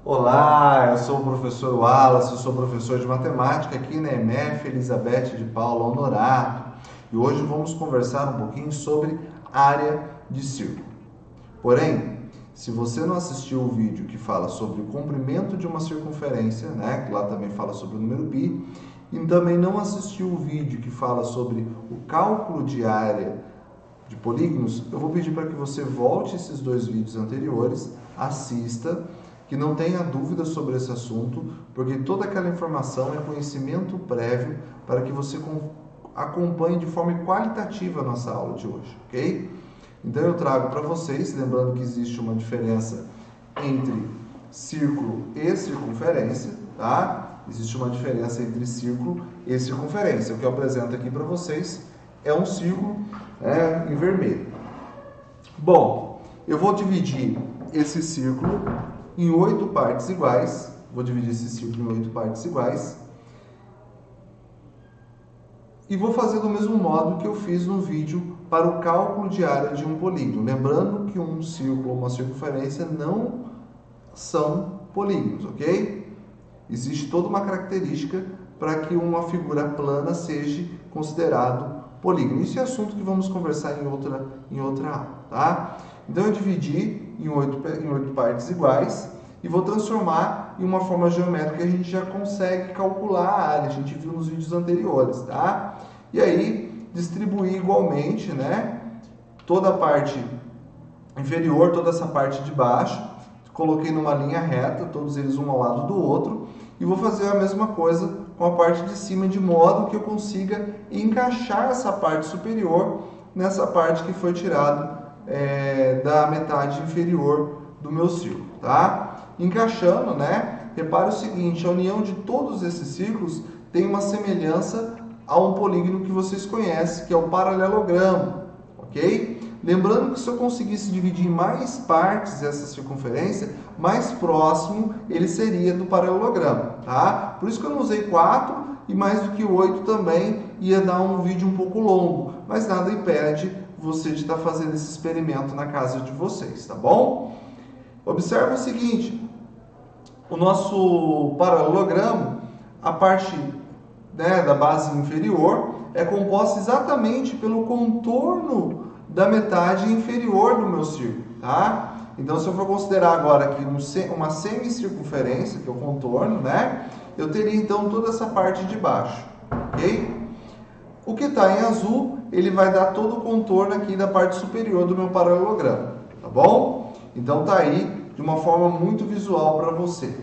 Olá, eu sou o professor Wallace, eu sou professor de matemática aqui na EMF Elizabeth de Paula Honorato e hoje vamos conversar um pouquinho sobre área de círculo. Porém, se você não assistiu o vídeo que fala sobre o comprimento de uma circunferência, né, que lá também fala sobre o número π, e também não assistiu o vídeo que fala sobre o cálculo de área de polígonos, eu vou pedir para que você volte esses dois vídeos anteriores, assista, que não tenha dúvida sobre esse assunto, porque toda aquela informação é conhecimento prévio para que você acompanhe de forma qualitativa a nossa aula de hoje, ok? Então eu trago para vocês, lembrando que existe uma diferença entre círculo e circunferência, tá? Existe uma diferença entre círculo e circunferência. O que eu apresento aqui para vocês é um círculo em vermelho. Bom, eu vou dividir esse círculo em 8 partes iguais. Vou dividir esse círculo em 8 partes iguais. E vou fazer do mesmo modo que eu fiz no vídeo para o cálculo de área de um polígono. Lembrando que um círculo ou uma circunferência não são polígonos, ok? Existe toda uma característica para que uma figura plana seja considerado polígono. Isso é assunto que vamos conversar em outra aula, tá? Então eu dividi em 8 partes iguais e vou transformar em uma forma geométrica que a gente já consegue calcular a área, a gente viu nos vídeos anteriores, tá? E aí distribuir igualmente, né? Toda a parte inferior, toda essa parte de baixo, coloquei numa linha reta, todos eles um ao lado do outro, e vou fazer a mesma coisa com a parte de cima, de modo que eu consiga encaixar essa parte superior nessa parte que foi tirado da metade inferior do meu círculo, tá? Encaixando, né? Repare o seguinte, a união de todos esses círculos tem uma semelhança a um polígono que vocês conhecem, que é o paralelogramo, ok? Lembrando que se eu conseguisse dividir em mais partes essa circunferência, mais próximo ele seria do paralelogramo, tá? Por isso que eu não usei 4 e mais do que 8 também ia dar um vídeo um pouco longo, mas nada impede você de estar fazendo esse experimento na casa de vocês, tá bom? Observe o seguinte, o nosso paralelogramo, a parte da base inferior é composta exatamente pelo contorno da metade inferior do meu círculo, tá? Então, se eu for considerar agora aqui uma semicircunferência, que é o contorno, né? Eu teria então toda essa parte de baixo, ok? O que está em azul, ele vai dar todo o contorno aqui da parte superior do meu paralelogramo, tá bom? Então, tá aí de uma forma muito visual para você.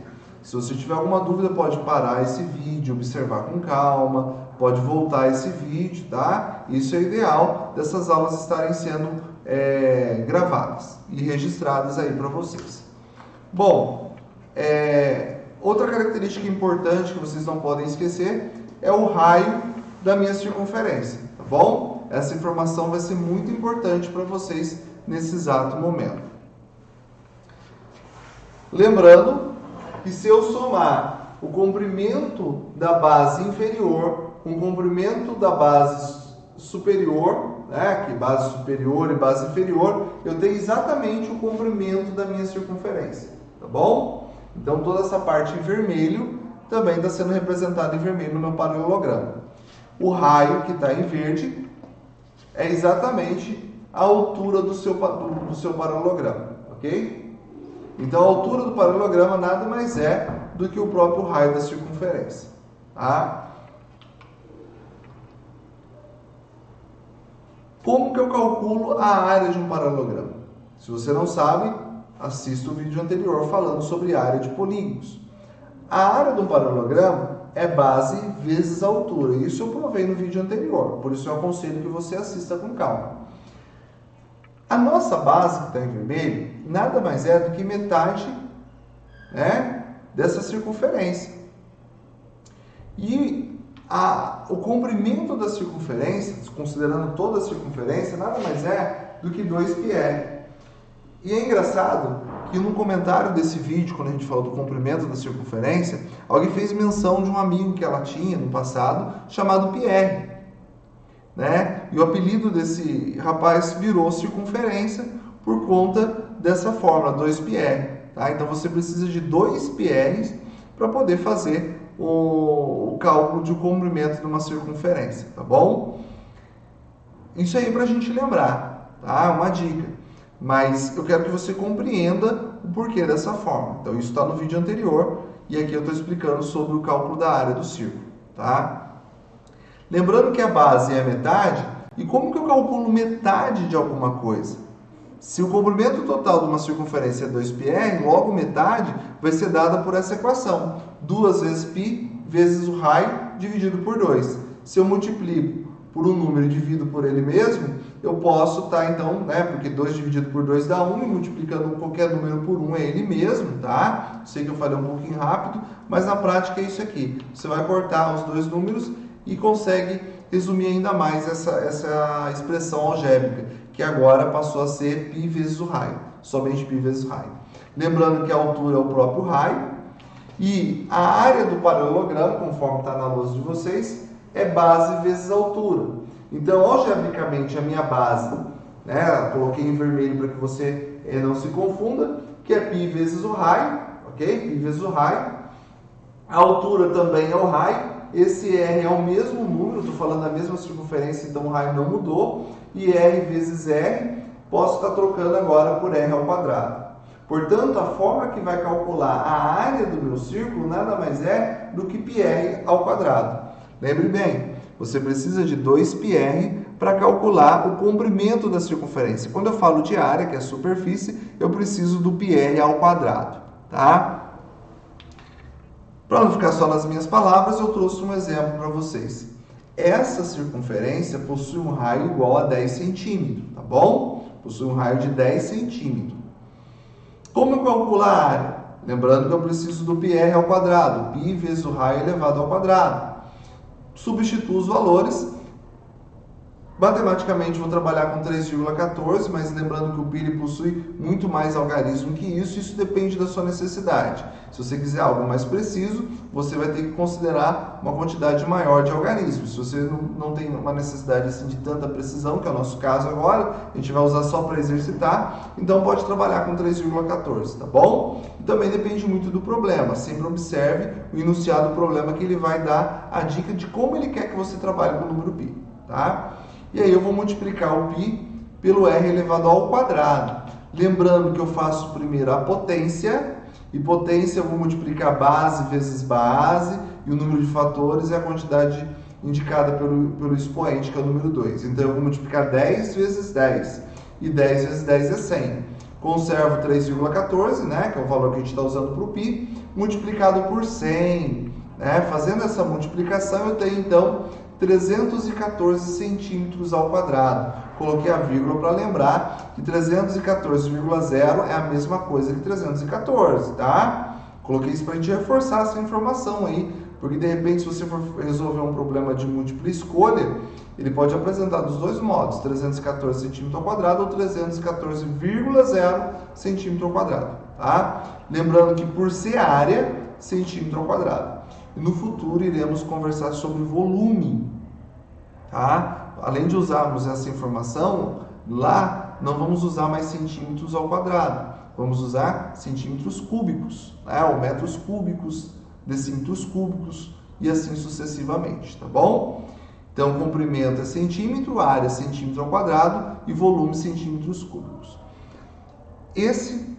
Se você tiver alguma dúvida, pode parar esse vídeo, observar com calma, pode voltar esse vídeo, tá? Isso é ideal dessas aulas estarem sendo gravadas e registradas aí para vocês. Bom, outra característica importante que vocês não podem esquecer é o raio da minha circunferência, tá bom? Essa informação vai ser muito importante para vocês nesse exato momento. Lembrando que se eu somar o comprimento da base inferior com o comprimento da base superior, né, que base superior e base inferior, eu tenho exatamente o comprimento da minha circunferência, tá bom? Então toda essa parte em vermelho também está sendo representada em vermelho no meu paralelogramo. O raio que está em verde é exatamente a altura do seu paralelogramo, ok? Então, a altura do paralelogramo nada mais é do que o próprio raio da circunferência, tá? Como que eu calculo a área de um paralelogramo? Se você não sabe, assista o vídeo anterior falando sobre área de polígonos. A área de um paralelogramo é base vezes a altura. Isso eu provei no vídeo anterior, por isso eu aconselho que você assista com calma. A nossa base, que está em vermelho, nada mais é do que metade, né, dessa circunferência. E o comprimento da circunferência, considerando toda a circunferência, nada mais é do que 2πr. E é engraçado que no comentário desse vídeo, quando a gente falou do comprimento da circunferência, alguém fez menção de um amigo que ela tinha no passado, chamado Pierre, né? E o apelido desse rapaz virou circunferência, por conta dessa fórmula 2πr. Tá? Então você precisa de 2πr para poder fazer o cálculo de comprimento de uma circunferência, tá bom? Isso aí para a gente lembrar, tá? Uma dica. Mas eu quero que você compreenda o porquê dessa forma. Então isso está no vídeo anterior e aqui eu estou explicando sobre o cálculo da área do círculo, tá? Lembrando que a base é a metade, e como que eu calculo metade de alguma coisa? Se o comprimento total de uma circunferência é 2πr, logo metade vai ser dada por essa equação. 2 vezes π vezes o raio dividido por 2. Se eu multiplico por um número e divido por ele mesmo, eu posso estar então, né, porque 2 dividido por 2 dá 1, e multiplicando qualquer número por 1 é ele mesmo, tá? Sei que eu falei um pouquinho rápido, mas na prática é isso aqui. Você vai cortar os dois números e consegue resumir ainda mais essa expressão algébrica, que agora passou a ser π vezes o raio, somente π vezes o raio. Lembrando que a altura é o próprio raio, e a área do paralelogramo, conforme está na lousa de vocês, é base vezes altura. Então, algebricamente, a minha base, né, coloquei em vermelho para que você não se confunda, que é π vezes o raio, ok? Π vezes o raio. A altura também é o raio. Esse R é o mesmo número, estou falando da mesma circunferência, então o raio não mudou. E R vezes R, posso estar trocando agora por R ao quadrado. Portanto, a forma que vai calcular a área do meu círculo nada mais é do que πr ao quadrado. Lembre bem, você precisa de 2πr para calcular o comprimento da circunferência. Quando eu falo de área, que é a superfície, eu preciso do πr ao quadrado, tá? Para não ficar só nas minhas palavras, eu trouxe um exemplo para vocês. Essa circunferência possui um raio igual a 10 centímetros, tá bom? Possui um raio de 10 centímetros. Como eu calculo a área? Lembrando que eu preciso do πr ao quadrado, π vezes o raio elevado ao quadrado. Substituo os valores. Matematicamente vou trabalhar com 3,14, mas lembrando que o π possui muito mais algarismo que isso depende da sua necessidade. Se você quiser algo mais preciso, você vai ter que considerar uma quantidade maior de algarismos. Se você não tem uma necessidade assim, de tanta precisão, que é o nosso caso agora, a gente vai usar só para exercitar, então pode trabalhar com 3,14, tá bom? E também depende muito do problema. Sempre observe o enunciado do problema, que ele vai dar a dica de como ele quer que você trabalhe com o número π, tá? E aí eu vou multiplicar o π pelo r elevado ao quadrado. Lembrando que eu faço primeiro a potência, e potência eu vou multiplicar base vezes base, e o número de fatores é a quantidade indicada pelo expoente, que é o número 2. Então eu vou multiplicar 10 vezes 10, e 10 vezes 10 é 100. Conservo 3,14, né, que é o valor que a gente está usando para o π, multiplicado por 100. Né? Fazendo essa multiplicação, eu tenho então 314 centímetros ao quadrado. Coloquei a vírgula para lembrar que 314,0 é a mesma coisa que 314, tá? Coloquei isso para a gente reforçar essa informação aí, porque de repente, se você for resolver um problema de múltipla escolha, ele pode apresentar dos dois modos, 314 centímetros ao quadrado ou 314,0 centímetro ao quadrado, tá? Lembrando que por ser área, centímetro ao quadrado. E no futuro iremos conversar sobre volume, tá? Além de usarmos essa informação, lá não vamos usar mais centímetros ao quadrado, vamos usar centímetros cúbicos, né? Ou metros cúbicos, decímetros cúbicos e assim sucessivamente, tá bom? Então, comprimento é centímetro, área centímetro ao quadrado e volume centímetros cúbicos. Esse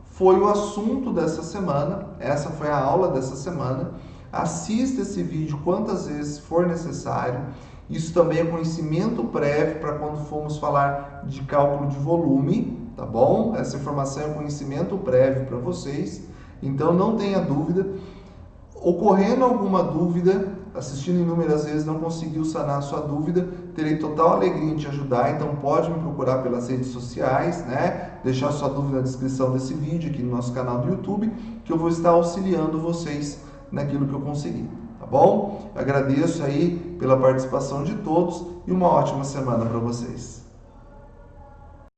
foi o assunto dessa semana, essa foi a aula dessa semana. Assista esse vídeo quantas vezes for necessário. Isso também é conhecimento prévio para quando formos falar de cálculo de volume, tá bom? Essa informação é conhecimento prévio para vocês. Então não tenha dúvida. Ocorrendo alguma dúvida, assistindo inúmeras vezes, não conseguiu sanar a sua dúvida, terei total alegria em te ajudar. Então pode me procurar pelas redes sociais, né? Deixar sua dúvida na descrição desse vídeo aqui no nosso canal do YouTube, que eu vou estar auxiliando vocês naquilo que eu conseguir, tá bom? Agradeço aí pela participação de todos e uma ótima semana para vocês.